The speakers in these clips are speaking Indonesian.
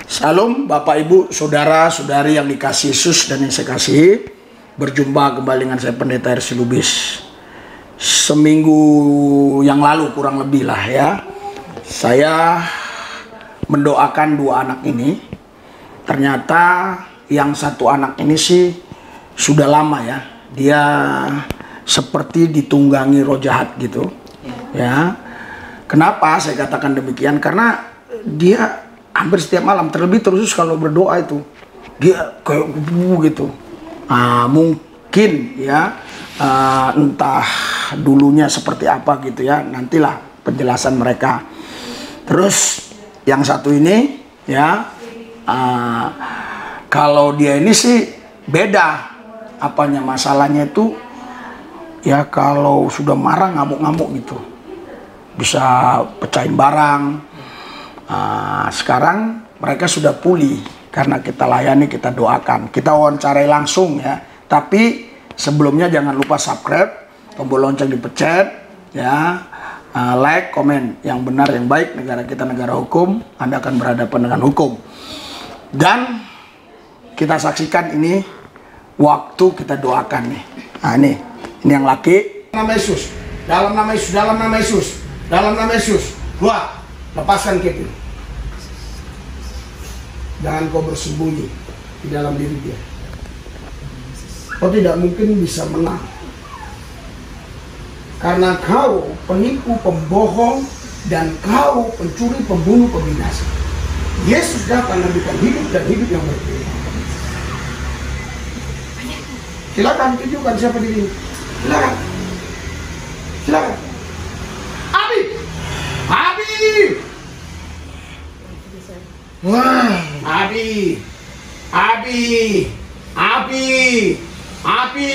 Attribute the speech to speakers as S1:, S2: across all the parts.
S1: Salam Bapak Ibu, Saudara, Saudari yang dikasihi Yesus dan yang saya kasihi. Berjumpa kembali dengan saya Pendeta RC Lubis. Seminggu yang lalu kurang lebih lah ya, saya mendoakan dua anak ini. Ternyata yang satu anak ini sih sudah lama ya, dia seperti ditunggangi roh jahat gitu ya. Kenapa saya katakan demikian? Karena dia hampir setiap malam, terlebih terus kalau berdoa itu dia kayak gitu. Mungkin ya entah dulunya seperti apa gitu ya, nantilah penjelasan mereka. Terus yang satu ini ya, kalau dia ini sih beda apanya, masalahnya itu ya kalau sudah marah ngamuk-ngamuk gitu, bisa pecahin barang. Sekarang mereka sudah pulih karena kita layani, kita doakan, kita wawancarai langsung ya. Tapi sebelumnya jangan lupa subscribe, tombol lonceng dipencet ya, like, komen yang benar, yang baik. Negara kita negara hukum, Anda akan berhadapan dengan hukum. Dan kita saksikan ini waktu kita doakan nih. Nah ini yang laki. Nama Yesus, dalam nama Yesus, dalam nama Yesus, dalam nama Yesus. Dua. Lepaskan Kevin. Jangan kau bersembunyi di dalam diri dia. Kau tidak mungkin bisa menang, karena kau penipu, pembohong, dan kau pencuri, pembunuh, pembinasa. Yesus datang memberikan hidup dan hidup yang berlimpah. Silakan tunjukkan siapa dirimu. Silakan. Silakan. Abi. Abi. Wah, Abi. Abi. Abi. Abi.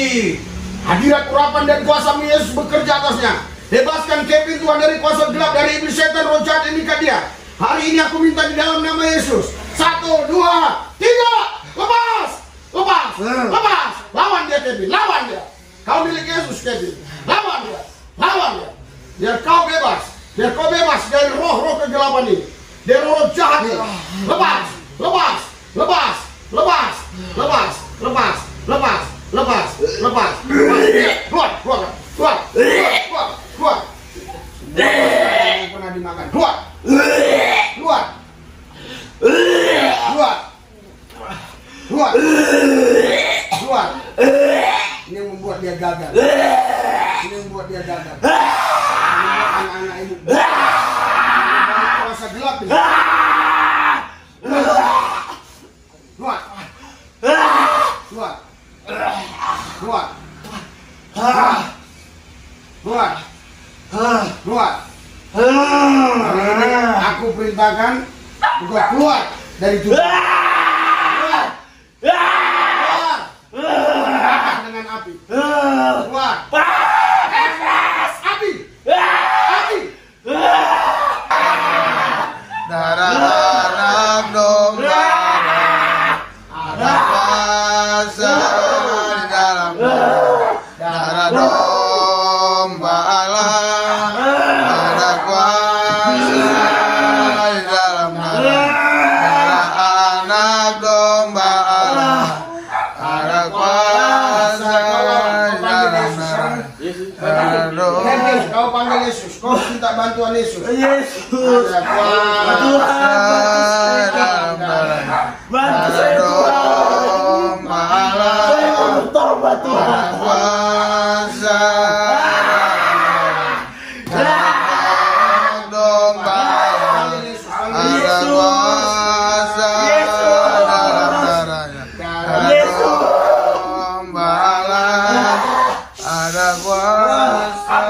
S1: Hadirat urapan dan kuasa Yesus bekerja atasnya. Bebaskan Kevin Tuhan dari kuasa gelap, dari iblis setan, roh jahat yang mengikat dia. Hari ini aku minta di dalam nama Yesus. 1, 2, 3. Lepas. Lepas. Lepas. Lawan dia Kevin. Lawan dia. Kau milik Yesus Kevin. Lawan dia. Lawan dia. Biar kau bebas. Biar kau bebas dari roh-roh kegelapan ini, dari roh jahat ini. Lepas, lepas, lepas, lepas, lepas, lepas, lepas, lepas, lepas, keluar, keluar, keluar, keluar, keluar. Yang pernah dimakan, keluar, keluar, keluar, keluar, keluar. Ini membuat dia gagal. Ini membuat dia gagal. Anak-anak ibu kuasa gelap ini. Keluar. Keluar. Keluar. Keluar. Keluar. Aku perintahkan untuk keluar dari tubuh. Keluar. Keluar dengan api. Keluar.
S2: Darah domba ada kuasa di dalam darah domba Allah, ada kuasa di dalam darah anak domba Allah, ada kuasa di dalam darah.
S1: Kau panggil Yesus, kau minta bantuan Yesus.
S2: Yesus,
S1: ada
S2: bantu saya Tuhan, saya bertobat Tuhan. Kuasa domba, ada kuasa dalam darahnya. Domba ada kuasa.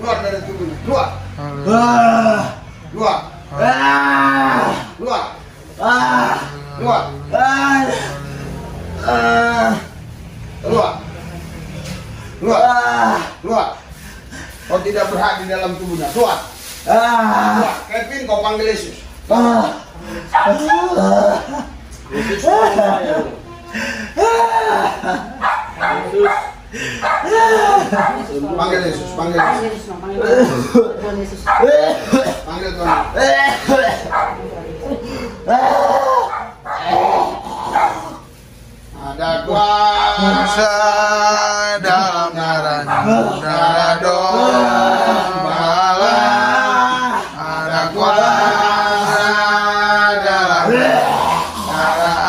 S1: Keluar dari tubuhnya, keluar. Keluar. Keluar. Keluar. Keluar. Keluar. Keluar. Kau kau tidak berhak di dalam tubuhnya. Keluar. Keluar. Kevin, kau panggil Yesus.
S3: Yesus.
S1: Panggil Yesus, panggil Yesus. Panggil Tuhan. Ada kuasa
S2: dalam darahnya, darah domba. Ada kuasa dalam darah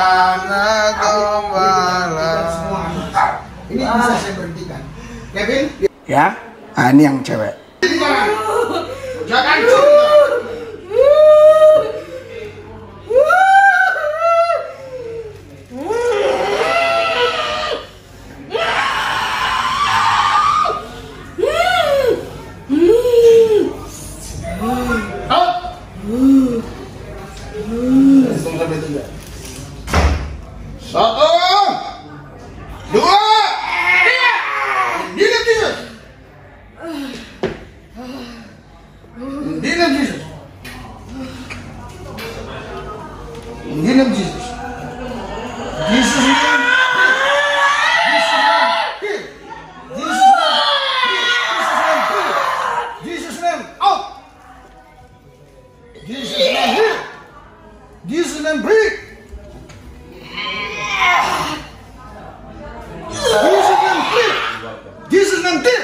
S2: anak domba.
S1: Ini bisa saya berhentikan. Kevin, ya. Nah, ini yang cewek. Jangan curi. Satu, dua, tiga. Dinam Jesus. Dinam Jesus. Dinam Jesus. Jesus name. Jesus name. Out. Jesus name. Here. Jesus name. Breathe. Jesus name clear. Jesus name clear.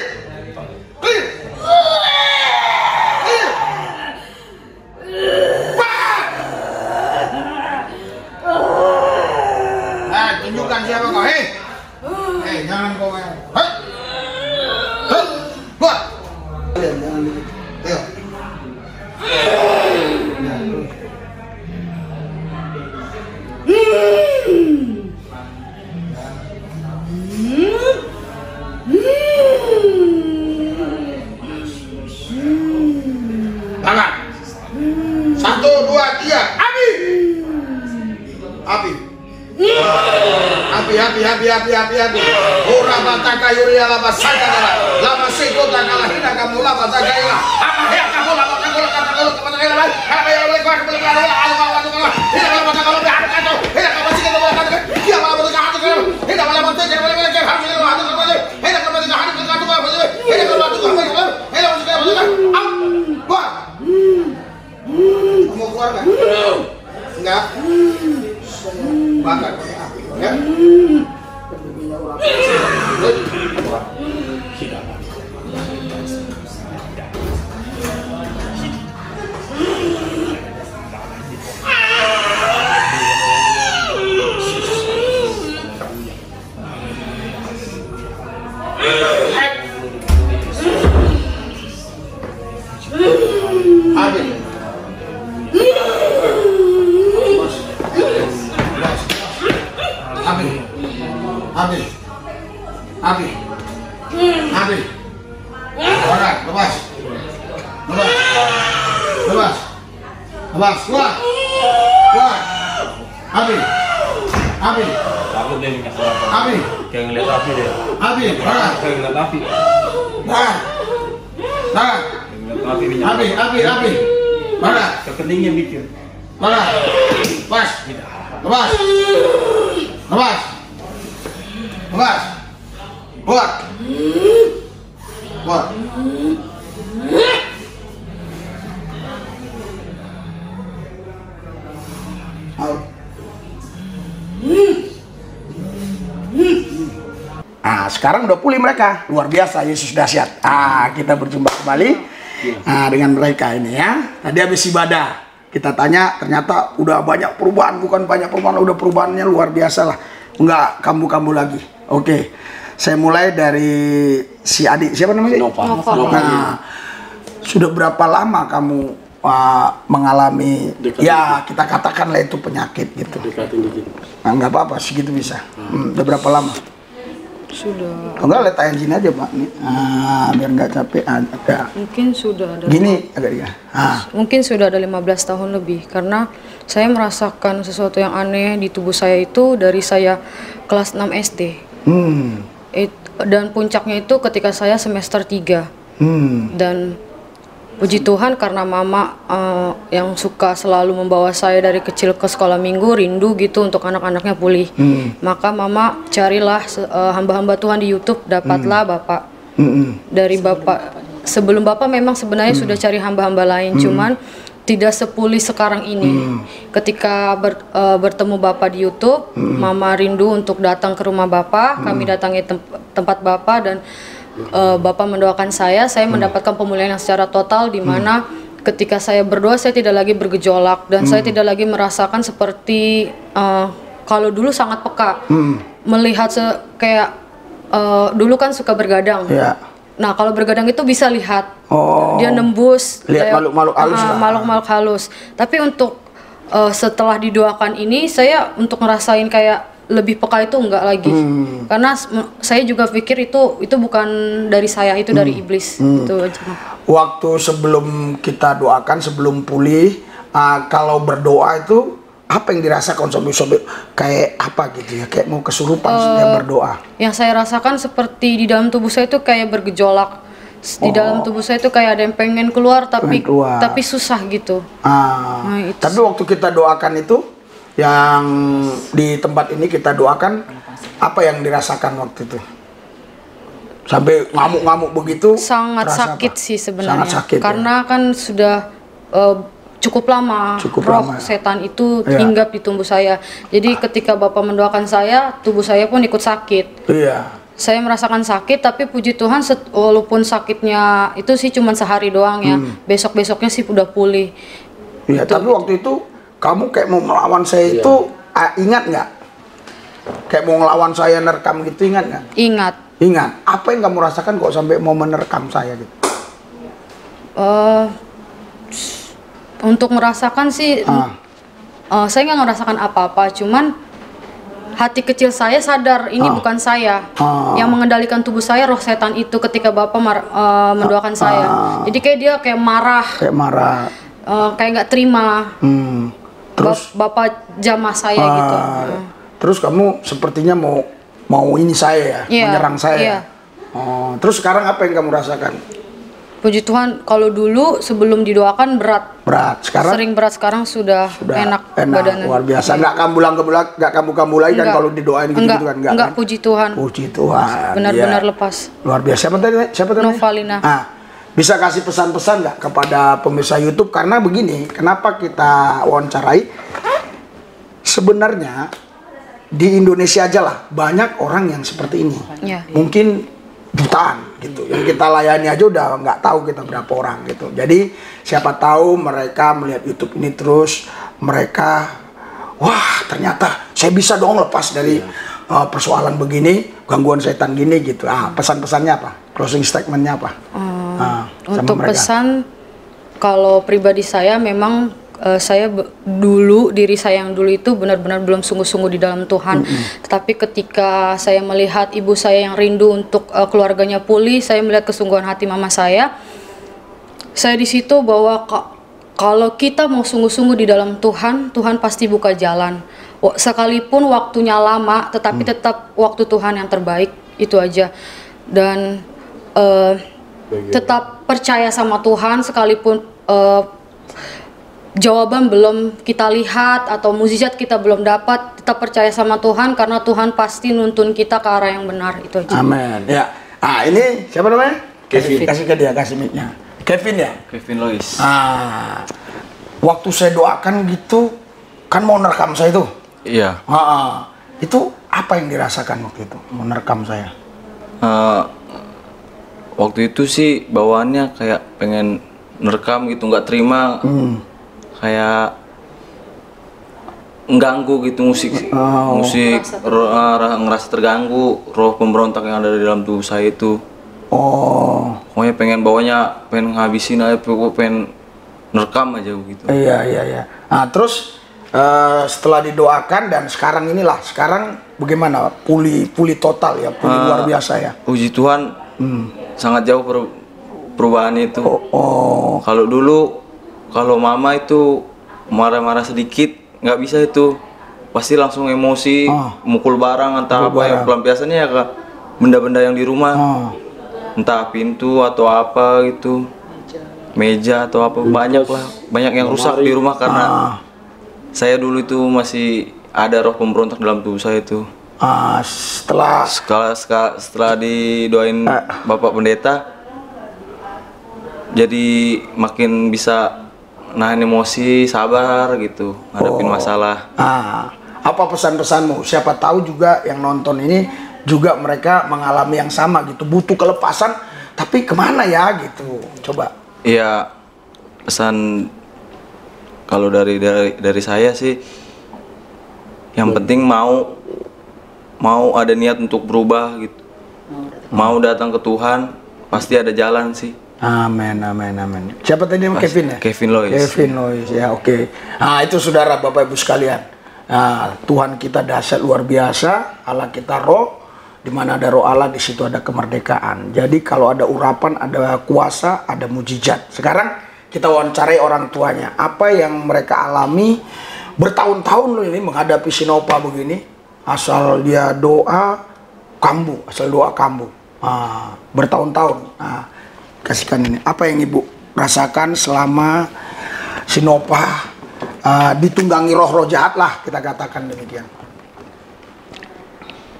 S1: Clear. Clear. Nah, tunjukkan siapa kau. Hei, jangan kau main. Hei, buat. Jangan dikit. Ayo. Tangan. 1, 2, 3. Api. Api. Api. Ora bataka yuria laba sagala. Lama seko takala hina kamu laba sagala. Apa ya kamu laba sagala kata kepada kala. Apa ya oleh kau kepada kala ala ala. Hina laba sagala berhak kata. Hina kamu sih kata kata. Dia malah berkata kata. Hina malah berkata kata. Harus kata kata. Hina kamu tidak harus kata kata. Hina kamu kata kata. Hina kamu kata kata. Wah. Mau keluar kan? Enggak. Bakar pakai api, ya? Api. Alright, lepas. Keluar. Api.
S3: Takut dia minta apa?
S1: Api.
S3: Kayak ngeliat api dia.
S1: Api. Alright.
S3: Kayak ngeliat api.
S1: Tahan.
S3: Kayak ngeliat api minyak.
S1: Api. Alright.
S3: Kekeningnya bikin.
S1: Alright. Lepas. Buat. Out. Nah, sekarang udah pulih mereka. Luar biasa, Yesus dahsyat. Kita berjumpa kembali dengan mereka ini ya. Tadi habis ibadah, kita tanya, ternyata udah banyak perubahan. Bukan banyak perubahan, udah perubahannya luar biasa lah. Enggak kambuh-kambuh lagi. Oke, saya mulai dari si adik. Siapa namanya?
S3: Nova.
S1: Nah, sudah berapa lama kamu mengalami ya kita katakanlah itu penyakit gitu?
S3: Dekatin dikit.
S1: Nah, nggak apa-apa, segitu bisa. Udah berapa lama?
S4: Sudah.
S1: Kalau nggak letakkan sini aja Pak, nih. Biar nggak capek ada.
S4: Mungkin sudah ada.
S1: Gini agak dia.
S4: Mungkin sudah ada 15 tahun lebih karena saya merasakan sesuatu yang aneh di tubuh saya itu dari saya kelas 6 SD. Dan puncaknya itu ketika saya semester 3. Dan puji Tuhan karena mama yang suka selalu membawa saya dari kecil ke sekolah minggu, rindu gitu untuk anak-anaknya pulih. Maka mama carilah hamba-hamba Tuhan di YouTube, dapatlah Bapak. Dari Bapak, sebelum Bapak memang sebenarnya sudah cari hamba-hamba lain, cuman tidak sepulih sekarang ini. Ketika bertemu Bapak di YouTube, mama rindu untuk datang ke rumah Bapak, kami datangi tempat Bapak dan Bapak mendoakan saya mendapatkan pemulihan yang secara total, di mana ketika saya berdoa saya tidak lagi bergejolak dan saya tidak lagi merasakan seperti kalau dulu sangat peka melihat kayak dulu kan suka bergadang. Nah kalau bergadang itu bisa lihat dia nembus
S1: lihat makhluk-makhluk halus,
S4: makhluk-makhluk halus. Tapi untuk setelah didoakan ini saya untuk ngerasain kayak lebih peka itu enggak lagi, karena saya juga pikir itu bukan dari saya, itu dari iblis. Itu aja.
S1: Waktu sebelum kita doakan, sebelum pulih, kalau berdoa itu apa yang dirasakan sambil kayak apa gitu ya, kayak mau kesurupan sedang berdoa? Yang saya rasakan seperti di dalam tubuh saya itu kayak bergejolak. Di dalam tubuh saya itu kayak ada yang pengen keluar tapi susah gitu. Tapi waktu kita doakan itu, yang di tempat ini kita doakan, apa yang dirasakan waktu itu? Sampai ngamuk-ngamuk begitu?
S4: Sangat sakit
S1: apa?
S4: sih sebenarnya.
S1: Sangat sakit,
S4: karena kan sudah cukup lama setan itu hinggap di tubuh saya. Jadi ketika Bapak mendoakan saya, tubuh saya pun ikut sakit. Saya merasakan sakit, tapi puji Tuhan walaupun sakitnya itu sih cuma sehari doang ya, besok-besoknya sih udah pulih.
S1: Iya, tapi waktu itu kamu kayak mau melawan saya itu, ingat nggak? Kayak mau ngelawan saya, nerekam gitu, ingat nggak? Ingat. Apa yang kamu rasakan kok sampai mau menerkam saya gitu?
S4: Untuk merasakan sih, saya nggak merasakan apa-apa, cuman hati kecil saya sadar ini bukan saya. Yang mengendalikan tubuh saya roh setan itu ketika Bapak mendoakan saya. Jadi kayak dia kayak marah. Kayak nggak terima.
S1: Terus
S4: Bapak jamah saya gitu.
S1: Terus kamu sepertinya mau ini saya ya, menyerang saya. Terus sekarang apa yang kamu rasakan?
S4: Puji Tuhan, kalau dulu sebelum didoakan berat.
S1: Sekarang
S4: sering berat, sekarang sudah enak badannya.
S1: Luar biasa. Nggak kambuh lagi kan kalau didoain gitu kan?
S4: Enggak, puji Tuhan.
S1: Puji Tuhan.
S4: Benar-benar lepas.
S1: Luar biasa. Siapa tadi?
S4: Novalina.
S1: Bisa kasih pesan-pesan nggak kepada pemirsa YouTube? Karena begini, kenapa kita wawancarai? Sebenarnya di Indonesia aja lah banyak orang yang seperti ini. Mungkin jutaan gitu. Yang kita layani aja udah nggak tahu kita berapa orang gitu. Jadi siapa tahu mereka melihat YouTube ini terus mereka, wah ternyata saya bisa dong lepas dari persoalan begini, gangguan setan gini gitu. Pesan-pesannya apa? Closing statementnya apa?
S4: Untuk pesan, kalau pribadi saya memang saya diri saya yang dulu itu benar-benar belum sungguh-sungguh di dalam Tuhan. Tetapi ketika saya melihat ibu saya yang rindu untuk keluarganya pulih, saya melihat kesungguhan hati mama saya di situ bahwa kalau kita mau sungguh-sungguh di dalam Tuhan, Tuhan pasti buka jalan. Sekalipun waktunya lama, tetapi tetap waktu Tuhan yang terbaik, itu aja. Dan tetap percaya sama Tuhan sekalipun jawaban belum kita lihat atau mukjizat kita belum dapat, tetap percaya sama Tuhan karena Tuhan pasti nuntun kita ke arah yang benar, itu aja.
S1: Amin. Ya. Ini siapa namanya? Kevin. Kasih ke dia, kasih mic-nya. Kevin ya?
S3: Kevin Lois.
S1: Waktu saya doakan gitu, kan mau nerekam saya itu.
S3: Iya.
S1: Itu apa yang dirasakan waktu itu menerkam saya?
S3: Waktu itu sih bawaannya kayak pengen nerekam gitu, nggak terima. Kayak mengganggu gitu musik ngerasa terganggu, roh pemberontak yang ada di dalam tubuh saya itu. Pokoknya pengen ngabisin aja, pengen nerekam aja gitu.
S1: Iya. Terus setelah didoakan dan sekarang bagaimana? Pulih total ya, pulih luar biasa ya.
S3: Puji Tuhan, sangat jauh perubahan itu. Kalau dulu, kalau mama itu marah-marah sedikit, nggak bisa itu, pasti langsung emosi, mukul barang atau apa yang pelampiasannya ya kak, benda-benda yang di rumah. entah pintu atau apa gitu, meja atau apa, banyak lah, banyak yang rusak di rumah karena saya dulu itu masih ada roh pemberontak dalam tubuh saya itu. Setelah didoain Bapak Pendeta, jadi makin bisa nahan emosi, sabar gitu, ngadepin masalah.
S5: Apa pesan-pesanmu? Siapa tahu juga yang nonton ini juga mereka mengalami yang sama gitu, butuh kelepasan, tapi kemana ya gitu? Coba.
S3: Iya, pesan kalau dari saya sih, yang penting mau ada niat untuk berubah gitu, mau datang ke Tuhan, pasti ada jalan sih.
S5: Amin, amin, amin. Siapa tadi nama Kevin ya?
S3: Kevin Lois.
S5: Kevin Lois, ya oke. Nah itu saudara, Bapak Ibu sekalian. Nah, Tuhan kita dahsyat luar biasa, Allah kita roh, di mana ada roh Allah di situ ada kemerdekaan. Jadi kalau ada urapan, ada kuasa, ada mujizat. Sekarang kita wawancarai orang tuanya, apa yang mereka alami bertahun-tahun loh ini menghadapi Sinopa begini. Asal dia doa kambuh, bertahun-tahun. Kasihkan ini, apa yang Ibu rasakan selama Sinopa ditunggangi roh-roh jahat lah, kita katakan demikian.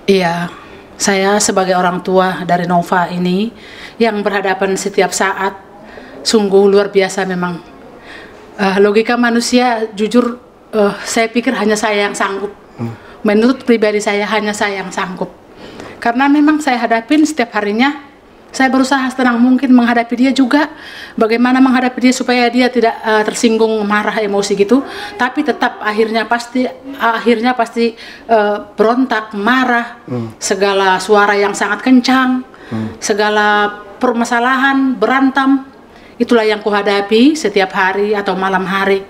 S6: Iya, saya sebagai orang tua dari Nova ini yang berhadapan setiap saat, sungguh luar biasa memang. Logika manusia jujur, saya pikir hanya saya yang sanggup. Menurut pribadi saya, hanya saya yang sanggup. Karena memang saya hadapin setiap harinya, saya berusaha setenang mungkin menghadapi dia juga. Bagaimana menghadapi dia supaya dia tidak tersinggung, marah, emosi gitu. Tapi tetap akhirnya pasti berontak, marah. Segala suara yang sangat kencang, segala permasalahan, berantem. Itulah yang kuhadapi setiap hari atau malam hari.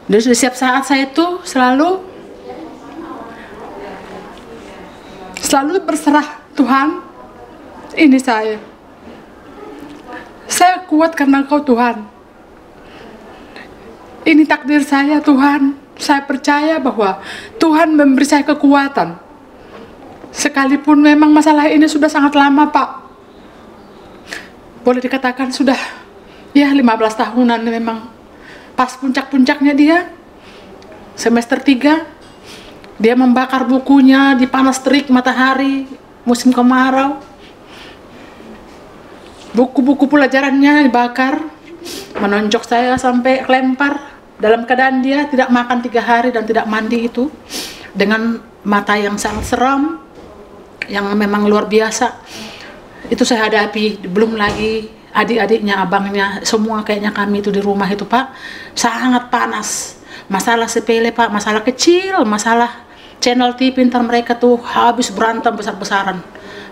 S6: Dan setiap saat saya itu selalu berserah, Tuhan, ini saya kuat karena Engkau Tuhan, ini takdir saya Tuhan. Saya percaya bahwa Tuhan memberi saya kekuatan, sekalipun memang masalah ini sudah sangat lama Pak, boleh dikatakan sudah ya 15 tahunan memang. Pas puncak-puncaknya dia semester 3, dia membakar bukunya di panas terik matahari musim kemarau. Buku-buku pelajarannya dibakar, menonjok saya sampai lempar. Dalam keadaan dia tidak makan 3 hari dan tidak mandi itu, dengan mata yang sangat seram, yang memang luar biasa. Itu saya hadapi, belum lagi adik-adiknya, abangnya, semua kayaknya kami itu di rumah itu Pak, sangat panas. Masalah sepele Pak, masalah kecil, masalah channel TV pintar mereka tuh habis berantem besar-besaran.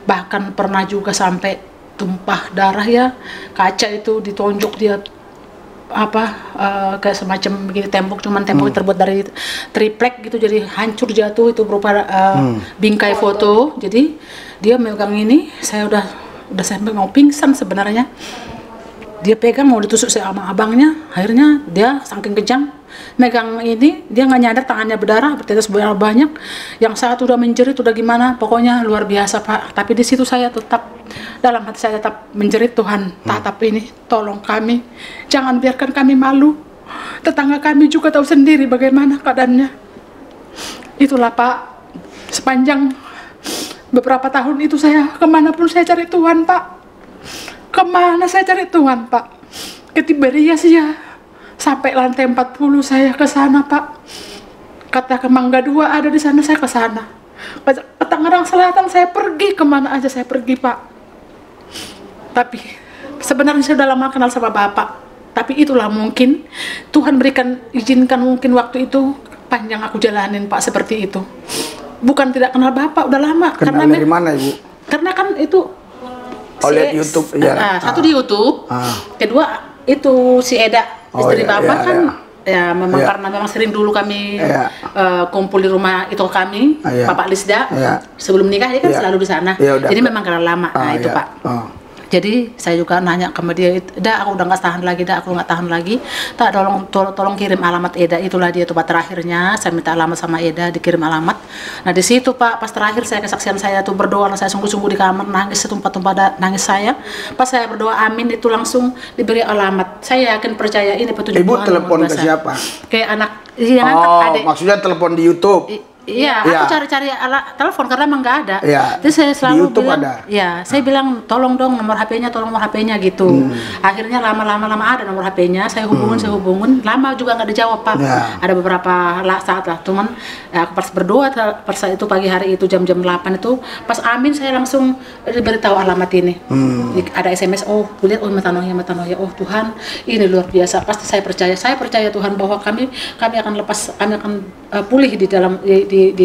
S6: Bahkan pernah juga sampai tumpah darah ya, kaca itu ditonjok dia kayak semacam begini tembok, cuman tembok terbuat dari triplek gitu, jadi hancur jatuh itu berupa bingkai foto. Jadi dia megang ini, saya udah sampai mau pingsan sebenarnya. Dia pegang mau ditusuk sama abangnya, akhirnya dia saking kejang megang ini, dia nggak nyadar tangannya berdarah, bertetes banyak. Yang satu udah menjerit, udah gimana, pokoknya luar biasa Pak. Tapi di situ saya tetap, dalam hati saya tetap menjerit, Tuhan tatap ini, tolong kami, jangan biarkan kami malu. Tetangga kami juga tahu sendiri bagaimana keadaannya. Itulah Pak, sepanjang beberapa tahun itu saya kemanapun saya cari Tuhan Pak. Kemana saya cari Tuhan Pak? Ke Tiberias ya, sampai lantai 40 saya ke sana Pak. Kata ke Mangga 2 ada di sana, saya ke sana. Ke Tangerang Selatan saya pergi, kemana aja saya pergi Pak. Tapi sebenarnya saya udah lama kenal sama Bapak. Tapi itulah mungkin Tuhan izinkan mungkin waktu itu panjang aku jalanin Pak seperti itu. Bukan tidak kenal Bapak, udah lama.
S5: Kenal dari mana Ibu?
S6: Karena kan itu
S5: lihat YouTube ya.
S6: Satu di YouTube, kedua itu si Eda istri Bapak kan ya memang karena memang sering dulu kami kumpul di rumah itu kami, Bapak Lisda sebelum nikah dia kan selalu di sana. Jadi memang kenal lama. Nah itu Pak. Jadi saya juga nanya ke dia, dah aku udah nggak tahan lagi, tak tolong kirim alamat Eda, itulah dia tempat terakhirnya. Saya minta alamat sama Eda, dikirim alamat. Nah di situ Pak, pas terakhir saya kesaksian saya tuh berdoa, saya sungguh-sungguh di kamar nangis setumpah-tumpah nangis saya. Pas saya berdoa amin itu langsung diberi alamat. Saya yakin percaya ini petunjuk
S5: Ibu
S6: Tuhan.
S5: telepon ke siapa?
S6: Ke anak yang angkat adik.
S5: Maksudnya telepon di YouTube.
S6: Iya,
S5: Ya.
S6: aku cari-cari alat telepon karena emang nggak ada.
S5: Ya.
S6: Terus saya
S5: Di
S6: selalu
S5: YouTube
S6: bilang,
S5: ada.
S6: ya, saya bilang tolong dong nomor HP-nya, gitu. Akhirnya lama ada nomor HP-nya, saya hubungin, lama juga nggak dijawab Pak.
S5: Ya.
S6: Ada beberapa saat lah, cuman ya, aku pas berdoa, pas itu pagi hari itu jam-jam 8 itu, pas amin saya langsung diberitahu alamat ini. Ada SMS, oh lihat, oh metanoia, oh Tuhan, ini luar biasa. Pasti saya percaya Tuhan bahwa kami akan pulih di dalam di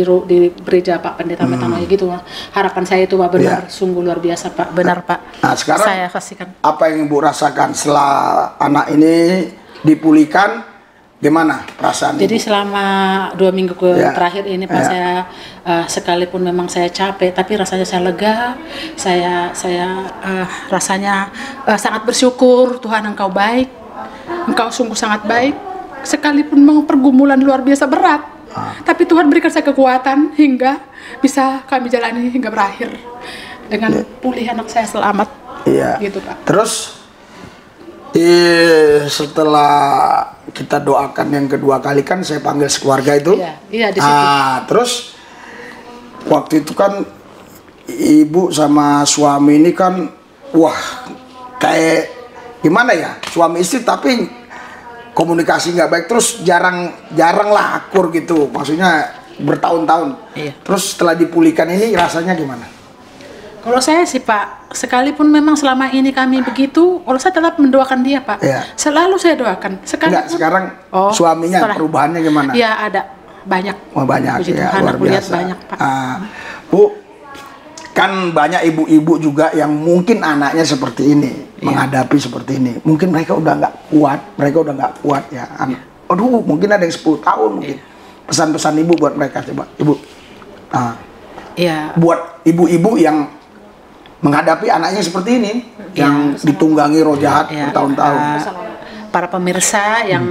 S6: gereja Pak Pendeta Metanoia gitu. Harapan saya itu Pak benar, sungguh luar biasa Pak, benar Pak.
S5: Nah sekarang
S6: saya saksikan.
S5: apa yang Ibu rasakan setelah anak ini dipulihkan, gimana perasaan
S6: Jadi
S5: Ibu?
S6: selama 2 minggu terakhir ini Pak, saya sekalipun memang saya capek, tapi rasanya saya lega, saya rasanya sangat bersyukur. Tuhan Engkau baik, Engkau sungguh sangat baik, sekalipun memang pergumulan luar biasa berat. Tapi Tuhan berikan saya kekuatan hingga bisa kami jalani hingga berakhir dengan pulih anak saya selamat.
S5: Iya.
S6: Gitu Pak.
S5: Terus setelah kita doakan yang kedua kali kan saya panggil sekeluarga itu.
S6: Iya di situ.
S5: Terus waktu itu kan ibu sama suami ini kan wah kayak gimana ya, suami istri tapi komunikasi nggak baik, terus jarang lah akur gitu, maksudnya bertahun-tahun.
S6: Iya.
S5: Terus setelah dipulihkan ini rasanya gimana?
S6: Kalau saya sih Pak, sekalipun memang selama ini kami begitu, kalau saya tetap mendoakan dia Pak.
S5: Iya.
S6: Selalu saya doakan.
S5: Enggak, sekarang suaminya perubahannya gimana?
S6: Ya ada banyak.
S5: Oh, banyak.
S6: Puji
S5: Ya,
S6: Tuhan,
S5: luar
S6: aku lihat
S5: biasa.
S6: banyak Pak.
S5: Bu, kan banyak ibu-ibu juga yang mungkin anaknya seperti ini, menghadapi seperti ini. Mungkin mereka udah nggak kuat, ya. Aduh, mungkin ada yang 10 tahun mungkin. Pesan-pesan ibu buat mereka coba, ibu. Buat ibu-ibu yang menghadapi anaknya seperti ini, yang ditunggangi roh jahat bertahun-tahun.
S6: Para pemirsa yang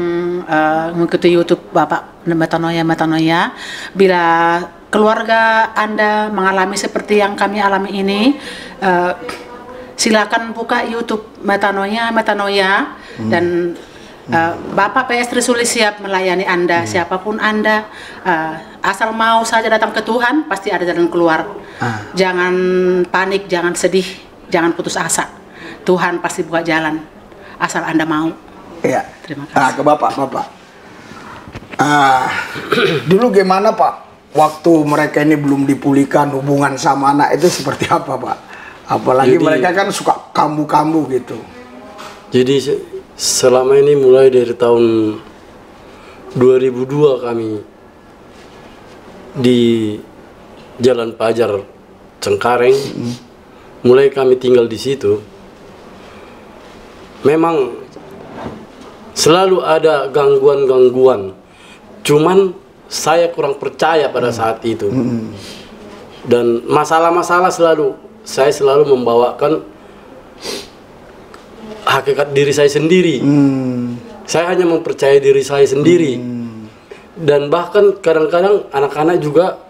S6: mengikuti YouTube Bapak Metanoia, bila keluarga Anda mengalami seperti yang kami alami ini, silakan buka YouTube Metanoia, dan Bapak PS Trisulis siap melayani Anda, siapapun Anda, asal mau saja datang ke Tuhan, pasti ada jalan keluar. Jangan panik, jangan sedih, jangan putus asa. Tuhan pasti buka jalan, asal Anda mau.
S5: Iya.
S6: Terima kasih.
S5: Ke Bapak. Dulu gimana Pak? Waktu mereka ini belum dipulihkan, hubungan sama anak itu seperti apa Pak? Apalagi mereka kan suka kambuh-kambuh gitu.
S7: Jadi selama ini mulai dari tahun 2002 kami di Jalan Pajar Cengkareng, mulai kami tinggal di situ. Memang selalu ada gangguan-gangguan, cuman saya kurang percaya pada saat itu. Dan masalah-masalah saya selalu membawakan hakikat diri saya sendiri. Saya hanya mempercayai diri saya sendiri. Dan bahkan kadang-kadang anak-anak juga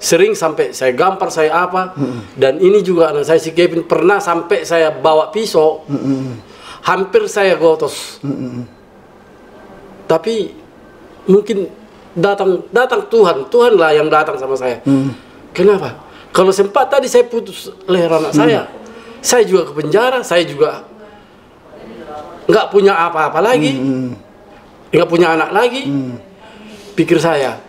S7: sering sampai saya gampar, saya apa. Dan ini juga anak saya si Kevin pernah sampai saya bawa pisau, hampir saya gotos. Tapi mungkin datang Tuhanlah yang datang sama saya. Kenapa? Kalau sempat tadi saya putus leher anak saya juga ke penjara, saya juga nggak punya apa-apa lagi, nggak punya anak lagi. Pikir saya,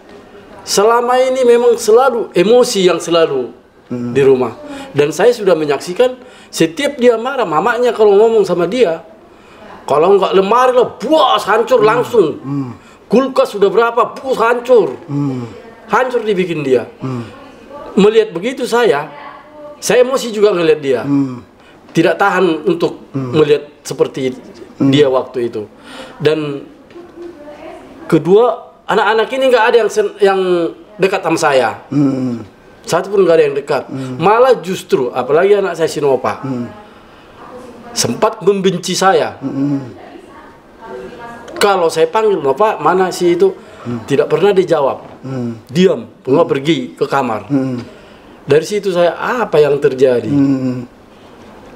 S7: selama ini memang selalu emosi yang selalu di rumah. Dan saya sudah menyaksikan setiap dia marah, mamanya kalau ngomong sama dia, kalau nggak lemari lah, buas hancur langsung. Kulkas sudah berapa, buas hancur. Hancur dibikin dia. Melihat begitu saya emosi juga ngelihat dia. Tidak tahan untuk melihat seperti dia waktu itu. Dan kedua, anak-anak ini nggak ada yang dekat sama saya. Satu pun nggak ada yang dekat. Malah justru, apalagi anak saya Sinopa, sempat membenci saya. Kalau saya panggil, Bapak mana sih itu? Tidak pernah dijawab. Diam, cuma pergi ke kamar. Dari situ saya, apa yang terjadi?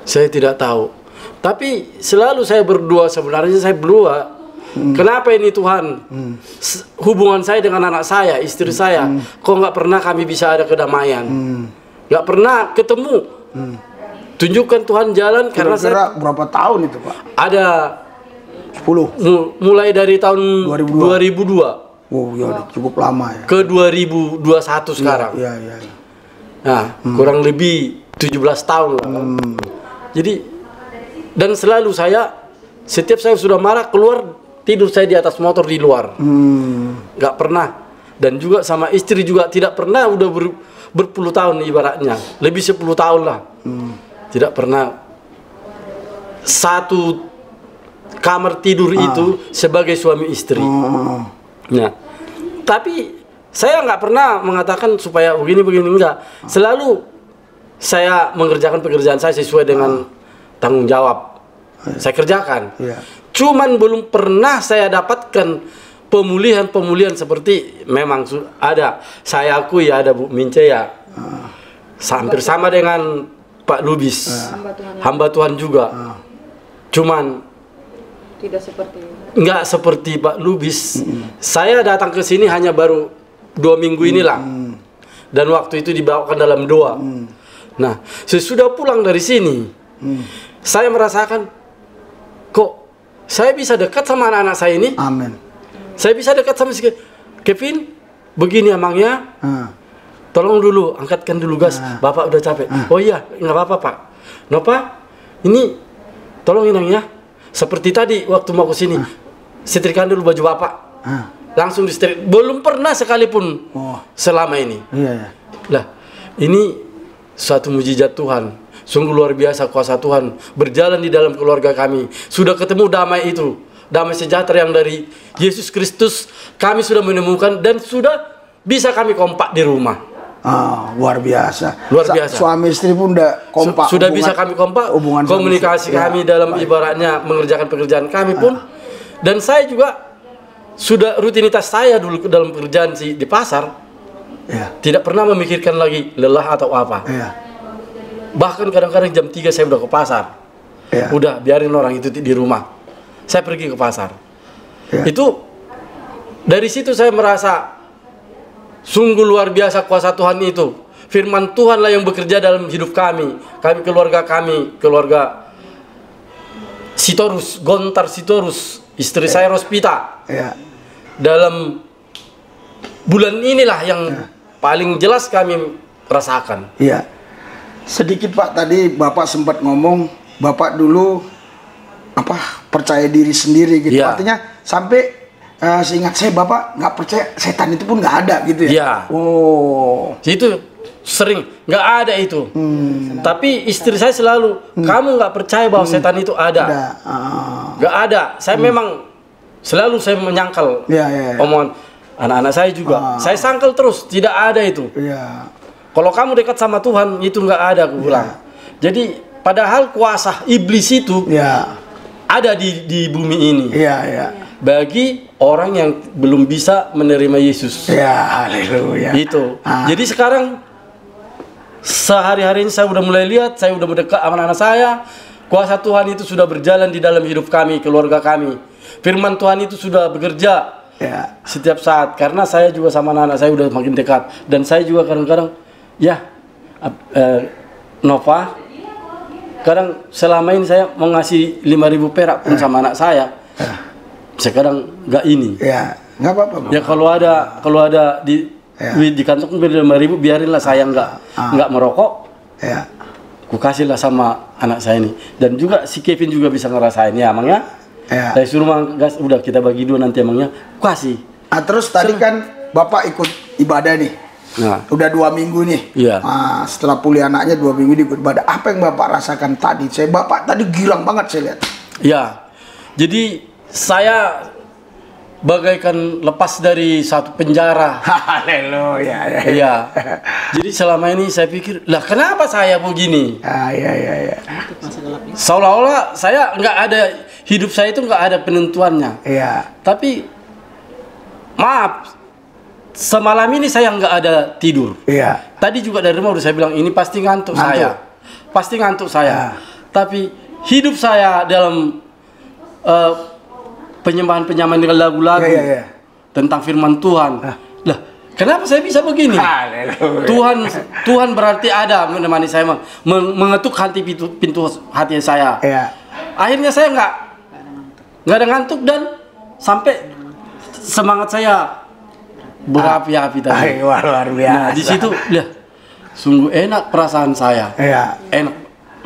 S7: Saya tidak tahu. Tapi selalu saya berdoa, sebenarnya saya berdoa, kenapa ini Tuhan? Hubungan saya dengan anak saya, istri saya, kok nggak pernah kami bisa ada kedamaian? Nggak pernah ketemu. Tunjukkan Tuhan jalan, karena
S5: Kira-kira
S7: saya
S5: berapa tahun itu Pak?
S7: ada
S5: 10.
S7: mulai dari tahun 2002
S5: Oh ya udah cukup lama ya.
S7: ke 2021 sekarang.
S5: Iya.
S7: Nah, kurang lebih 17 tahun lah. Jadi, dan selalu saya, setiap saya sudah marah, keluar, tidur saya di atas motor di luar. Nggak pernah. Dan juga sama istri juga tidak pernah, udah berpuluh tahun ibaratnya. Lebih 10 tahun lah. Tidak pernah satu kamar tidur itu sebagai suami istri. Nah, tapi saya nggak pernah mengatakan supaya begini enggak. Selalu saya mengerjakan pekerjaan saya sesuai dengan tanggung jawab. Saya kerjakan. Cuman belum pernah saya dapatkan pemulihan seperti memang ada. Saya akui ada Bu Mince ya. Hampir sama dengan Pak Lubis. Hamba Tuhan juga. Cuman
S4: Tidak seperti ini.
S7: nggak seperti Pak Lubis. Saya datang ke sini hanya baru 2 minggu inilah. Dan waktu itu dibawakan dalam doa. Nah, sesudah pulang dari sini, saya merasakan, kok saya bisa dekat sama anak-anak saya ini?
S5: Amin.
S7: Saya bisa dekat sama si Kevin. Begini emangnya, tolong dulu, angkatkan dulu gas. Bapak udah capek. Oh iya, nggak apa-apa Pak. Napa, ini tolong inangnya. Seperti tadi waktu mau ke sini, setrikakan dulu baju Bapak. Langsung disetrik. Belum pernah sekalipun selama ini. Lah, ini suatu mujizat Tuhan. Sungguh luar biasa kuasa Tuhan berjalan di dalam keluarga kami. Sudah ketemu damai itu, damai sejahtera yang dari Yesus Kristus. Kami sudah menemukan dan sudah bisa kami kompak di rumah.
S5: Luar biasa.
S7: Luar biasa.
S5: Suami istri pun udah kompak.
S7: Sudah bisa kami kompak.
S5: Hubungan
S7: Komunikasi kami dalam ibaratnya mengerjakan pekerjaan kami pun. Dan saya juga sudah rutinitas saya dulu dalam pekerjaan di pasar. Tidak pernah memikirkan lagi lelah atau apa. Bahkan kadang-kadang jam 3 saya udah ke pasar. Udah biarin orang itu di rumah. Saya pergi ke pasar. Itu dari situ saya merasa sungguh luar biasa kuasa Tuhan itu. Firman Tuhanlah yang bekerja dalam hidup kami. Keluarga Sitorus, Gontar Sitorus, istri saya Rospita. Dalam bulan inilah yang paling jelas kami rasakan.
S5: Sedikit Pak, tadi Bapak sempat ngomong, Bapak dulu percaya diri sendiri gitu. Artinya sampai seingat saya Bapak nggak percaya setan itu pun nggak ada gitu ya? Itu sering nggak ada itu. Tapi istri saya selalu, kamu nggak percaya bahwa setan itu ada? Nggak ada. Saya memang selalu saya menyangkal omongan anak-anak saya juga. Saya sangkal terus, tidak ada itu. Kalau kamu dekat sama Tuhan itu nggak ada, aku bilang. Jadi padahal kuasa iblis itu ada di bumi ini. Bagi orang yang belum bisa menerima Yesus. Haleluya.
S7: Itu. Jadi sekarang sehari-hari ini saya udah mulai lihat, saya udah mendekat sama anak saya. Kuasa Tuhan itu sudah berjalan di dalam hidup kami, keluarga kami. Firman Tuhan itu sudah bekerja setiap saat. Karena saya juga sama anak-anak saya udah makin dekat. Dan saya juga kadang-kadang, Nova, kadang selama ini saya mau ngasih 5.000 perak pun sama anak saya. Sekarang nggak ini.
S5: Nggak apa-apa.
S7: Kalau ada di kantong 5.000, biarinlah saya nggak merokok. Ku kasihlah sama anak saya ini. Dan juga si Kevin juga bisa ngerasain ya, emangnya. Saya suruh gas, udah kita bagi 2 nanti emangnya. Ku kasih.
S5: Terus tadi kan Bapak ikut ibadah nih. Udah 2 minggu nih. Setelah pulih anaknya 2 minggu ikut ibadah. Apa yang Bapak rasakan tadi? Bapak tadi gilang banget saya lihat.
S7: Jadi saya bagaikan lepas dari satu penjara.
S5: Haleluya.
S7: Iya. Jadi selama ini saya pikir, lah kenapa saya begini?
S5: Iya.
S7: Seolah-olah saya nggak ada, hidup saya itu nggak ada penentuannya.
S5: Iya.
S7: Tapi maaf, semalam ini saya nggak ada tidur.
S5: Iya.
S7: Tadi juga dari rumah udah saya bilang ini pasti ngantuk saya, pasti ngantuk saya. Tapi hidup saya dalam penyembahan lagu-lagu tentang firman Tuhan. Lah, kenapa saya bisa begini? Tuhan berarti ada menemani saya, mengetuk pintu hati saya. Akhirnya saya nggak ada ngantuk dan sampai semangat saya berapi-api tadi.
S5: Luar biasa.
S7: Nah, di situ lihat, sungguh enak perasaan saya. Enak,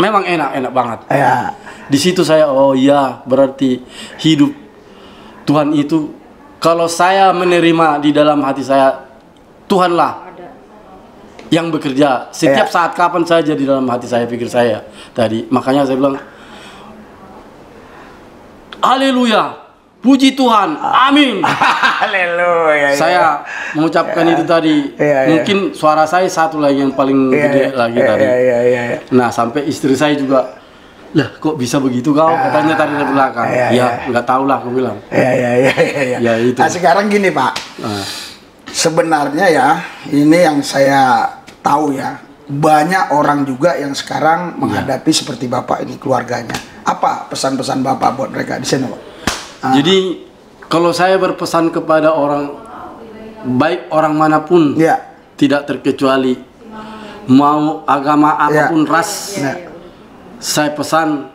S7: memang enak banget. Di situ saya, oh iya, berarti hidup Tuhan itu, kalau saya menerima di dalam hati saya, Tuhanlah yang bekerja setiap saat kapan saja di dalam hati saya, pikir saya tadi. Makanya saya bilang, haleluya, puji Tuhan, amin.
S5: Haleluya.
S7: Saya mengucapkan itu tadi. Mungkin suara saya satu lagi yang paling gede lagi tadi. Nah, sampai istri saya juga, lah kok bisa begitu kau, katanya tadi dari belakang. Nggak tahu lah, aku bilang. Ya itu.
S5: Nah, sekarang gini Pak, sebenarnya ya ini yang saya tahu ya, banyak orang juga yang sekarang menghadapi seperti Bapak ini keluarganya. Apa pesan-pesan Bapak buat mereka di sini, Pak?
S7: Jadi kalau saya berpesan kepada orang, baik orang manapun, tidak terkecuali, mau agama apapun, ras, saya pesan,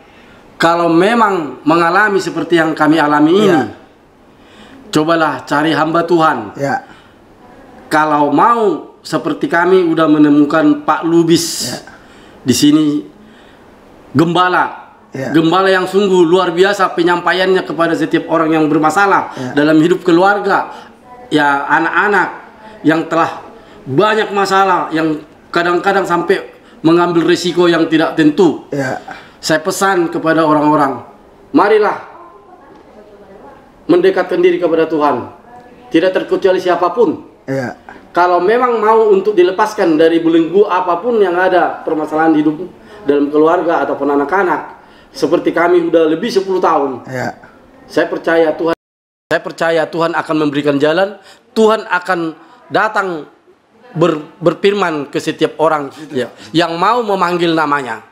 S7: kalau memang mengalami seperti yang kami alami ini, cobalah cari hamba Tuhan. Kalau mau seperti kami udah menemukan Pak Lubis di sini, gembala, gembala yang sungguh luar biasa penyampaiannya kepada setiap orang yang bermasalah dalam hidup keluarga, ya anak-anak yang telah banyak masalah, yang kadang-kadang sampai mengambil risiko yang tidak tentu. Saya pesan kepada orang-orang, marilah mendekatkan diri kepada Tuhan, tidak terkecuali siapapun. Kalau memang mau untuk dilepaskan dari belenggu apapun yang ada, permasalahan hidup dalam keluarga ataupun anak-anak, seperti kami udah lebih 10 tahun, saya percaya Tuhan akan memberikan jalan. Tuhan akan datang berfirman ke setiap orang yang mau memanggil namanya.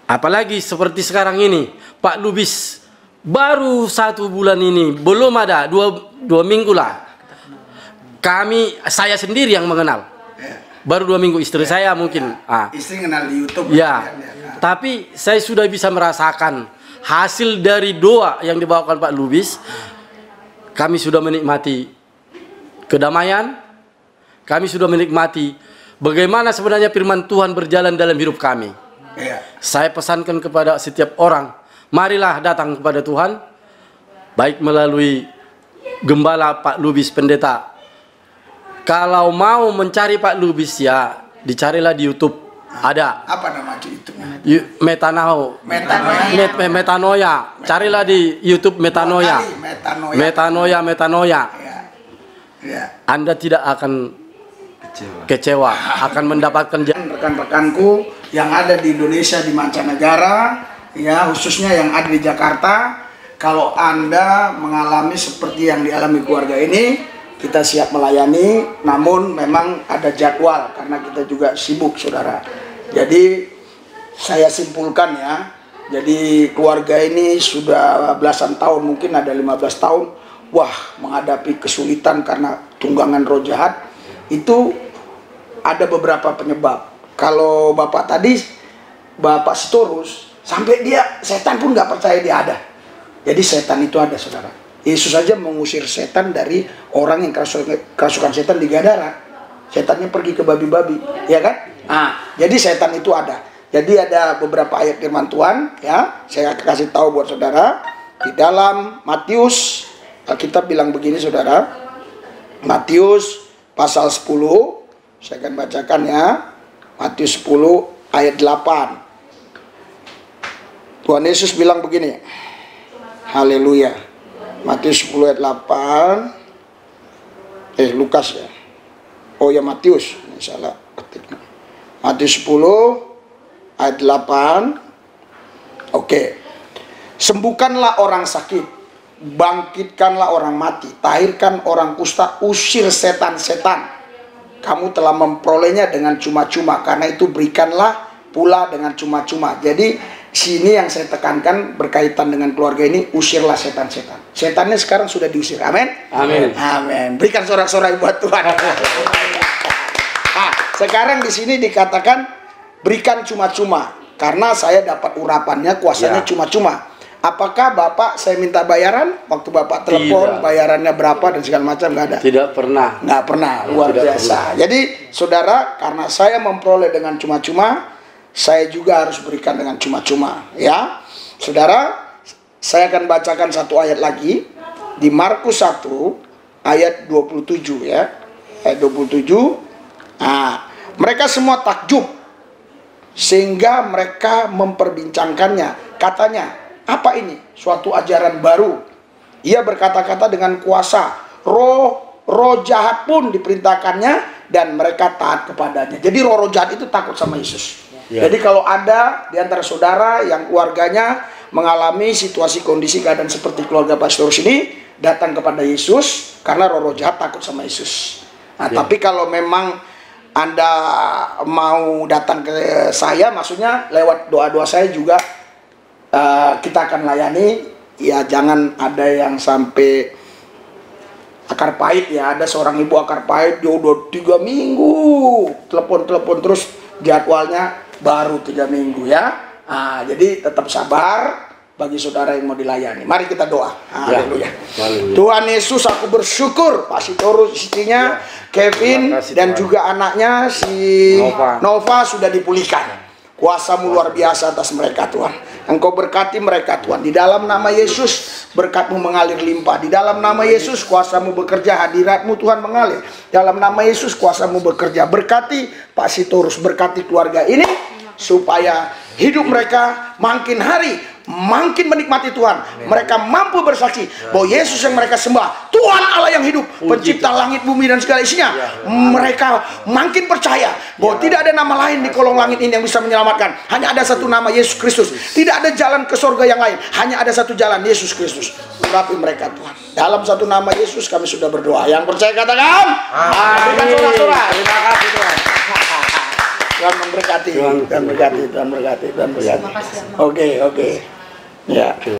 S7: Apalagi seperti sekarang ini, Pak Lubis baru 1 bulan ini, belum ada 2 minggu lah. Saya sendiri yang mengenal. Baru 2 minggu, istri saya mungkin.
S5: Istri kenal di YouTube.
S7: Tapi saya sudah bisa merasakan hasil dari doa yang dibawakan Pak Lubis. Kami sudah menikmati kedamaian. Kami sudah menikmati bagaimana sebenarnya firman Tuhan berjalan dalam hidup kami. Saya pesankan kepada setiap orang, marilah datang kepada Tuhan, baik melalui gembala Pak Lubis pendeta. Kalau mau mencari Pak Lubis, ya dicarilah di YouTube. Ada.
S5: Apa nama itu?
S7: Metanoia. Carilah di YouTube Metanoia. Metanoia. Anda tidak akan kecewa, akan mendapatkan
S5: rekan-rekanku yang ada di Indonesia, di mancanegara, ya khususnya yang ada di Jakarta. Kalau Anda mengalami seperti yang dialami keluarga ini, kita siap melayani, namun memang ada jadwal karena kita juga sibuk, saudara. Jadi saya simpulkan ya, jadi keluarga ini sudah belasan tahun, mungkin ada 15 tahun, menghadapi kesulitan karena tunggangan roh jahat. Itu ada beberapa penyebab. Kalau Bapak tadi, Bapak Sitorus, sampai setan pun nggak percaya dia ada. Jadi setan itu ada, saudara. Yesus saja mengusir setan dari orang yang kerasukan setan di Gadara. Setannya pergi ke babi-babi, ya kan? Jadi setan itu ada. Jadi ada beberapa ayat firman Tuhan, ya. Saya kasih tahu buat saudara di dalam Matius. Alkitab bilang begini, saudara. Matius pasal 10, saya akan bacakan ya. Matius 10 ayat 8. Tuhan Yesus bilang begini. Haleluya. Matius 10 ayat 8. Lukas ya. Oh ya, Matius. Ini salah ketik. Matius 10 ayat 8. Oke. Sembuhkanlah orang sakit, bangkitkanlah orang mati, tahirkan orang kusta, usir setan-setan. Kamu telah memperolehnya dengan cuma-cuma, karena itu berikanlah pula dengan cuma-cuma. Jadi sini yang saya tekankan berkaitan dengan keluarga ini, usirlah setan-setan. Setannya sekarang sudah diusir. Amin.
S7: Amin.
S5: Amin. Berikan sorak-sorai buat Tuhan. Nah, sekarang di sini dikatakan berikan cuma-cuma, karena saya dapat urapannya, kuasanya cuma-cuma. Apakah Bapak saya minta bayaran? Waktu Bapak telepon, bayarannya berapa dan segala macam, nggak ada?
S7: Tidak pernah.
S5: Nggak pernah, luar biasa. Jadi saudara, karena saya memperoleh dengan cuma-cuma, saya juga harus berikan dengan cuma-cuma, ya. Saudara, saya akan bacakan satu ayat lagi di Markus 1 ayat 27 ya. Ayat 27. Nah, mereka semua takjub sehingga mereka memperbincangkannya. Katanya, apa ini? Suatu ajaran baru. Ia berkata-kata dengan kuasa. Roh jahat pun diperintahkannya dan mereka taat kepadanya. Jadi roh jahat itu takut sama Yesus. Jadi kalau ada di antara saudara yang keluarganya mengalami situasi kondisi keadaan seperti keluarga Pastor ini, datang kepada Yesus karena roh jahat takut sama Yesus. Nah, tapi kalau memang Anda mau datang ke saya, maksudnya lewat doa-doa saya juga kita akan layani. Ya, jangan ada yang sampai akar pahit ya. Ada seorang ibu akar pahit, dia udah 3 minggu telepon terus, jadwalnya baru 3 minggu ya. Nah, jadi tetap sabar bagi saudara yang mau dilayani. Mari kita doa. Haleluya. Tuhan Yesus, aku bersyukur Pak Sitorus, istrinya Kevin dan juga anaknya si Nova sudah dipulihkan. Kuasa-Mu luar biasa atas mereka Tuhan. Engkau berkati mereka Tuhan. Di dalam nama Yesus berkat-Mu mengalir limpah. Di dalam nama Yesus kuasa-Mu bekerja, hadirat-Mu Tuhan mengalir. Dalam nama Yesus kuasa-Mu bekerja. Berkati Pak Sitorus, berkati keluarga ini supaya hidup mereka makin hari makin menikmati Tuhan. Mereka mampu bersaksi bahwa Yesus yang mereka sembah, Tuhan Allah yang hidup, pencipta langit, bumi dan segala isinya. Mereka makin percaya bahwa tidak ada nama lain di kolong langit ini yang bisa menyelamatkan. Hanya ada satu nama, Yesus Kristus. Tidak ada jalan ke surga yang lain. Hanya ada satu jalan, Yesus Kristus. Urapi mereka Tuhan. Dalam satu nama Yesus kami sudah berdoa. Yang percaya katakan amin. Terima kasih Tuhan. Tuhan memberkati, Tuhan berkati, Tuhan berkati, Tuhan berkati. Oke. Ya.